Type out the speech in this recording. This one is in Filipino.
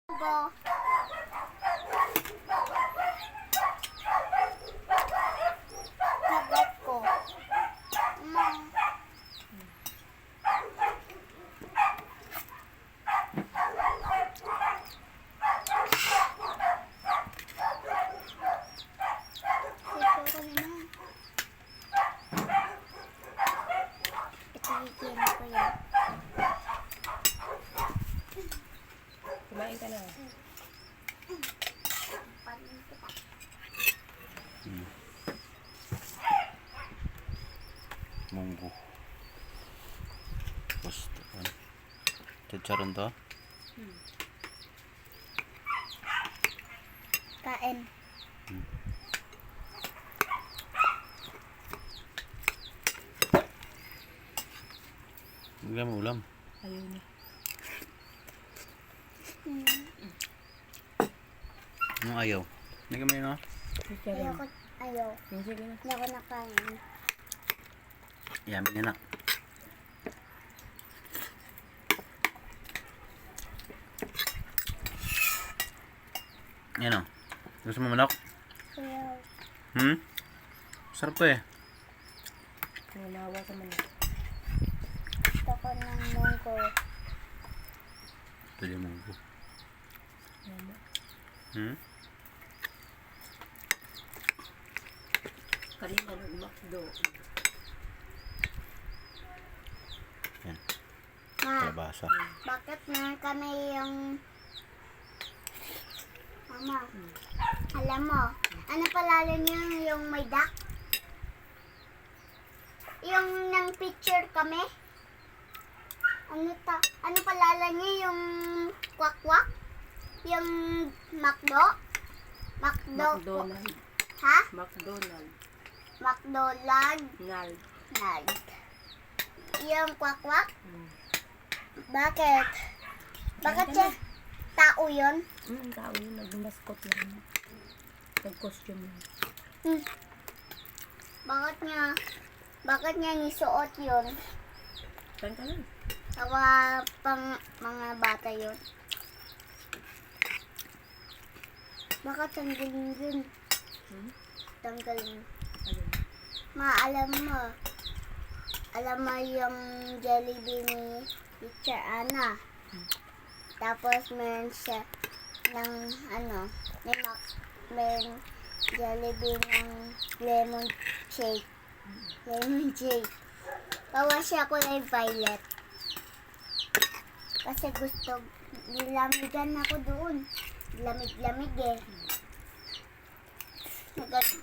Go. Kagat ko. Kumain ka na. Munggo. Tapos, chicharon to. Kain. Bigyan mo ulam. Ayaw niya. Anong ayaw? Bigyan mo yun, no? Ayoko. Ayaw. Sige na. Hindi ako nakain. Yummy na na. Yan, o. Gusto mo manok? Ayaw. Sarap to eh. Nanawa sa manok. Gusto ko ng munggo. Ito yung munggo. Mama. Kanina nag-McDo. Yan. Ma, Kalabasa. bakit na kami yung... Mama, alam mo, ano palalo niya yung may duck? Yung nang picture kami? Ano palala niya yung kwak-kwak? Yung McDo? McDonald. Ha? McDonald. McDonald? Nald. Nag. Yung kwak-kwak? Bakit? Bakit siya? Tao yun? Tao yun. Nag-mascot lang. Nag-costume lang. Bakit niya nisuot yun? Saan ka lang? Pang mga bata yun. Bakit tanggalin yun? Tanggalin. Ayun. Alam mo yung Jollibee ni Teacher Ana. Tapos meron siya ng meron Jollibee ng lemon shake. Lemon shake. Bawa siya kulay violet. Kasi gusto, nilamigan ako doon. Lamig-lamig eh. Nagano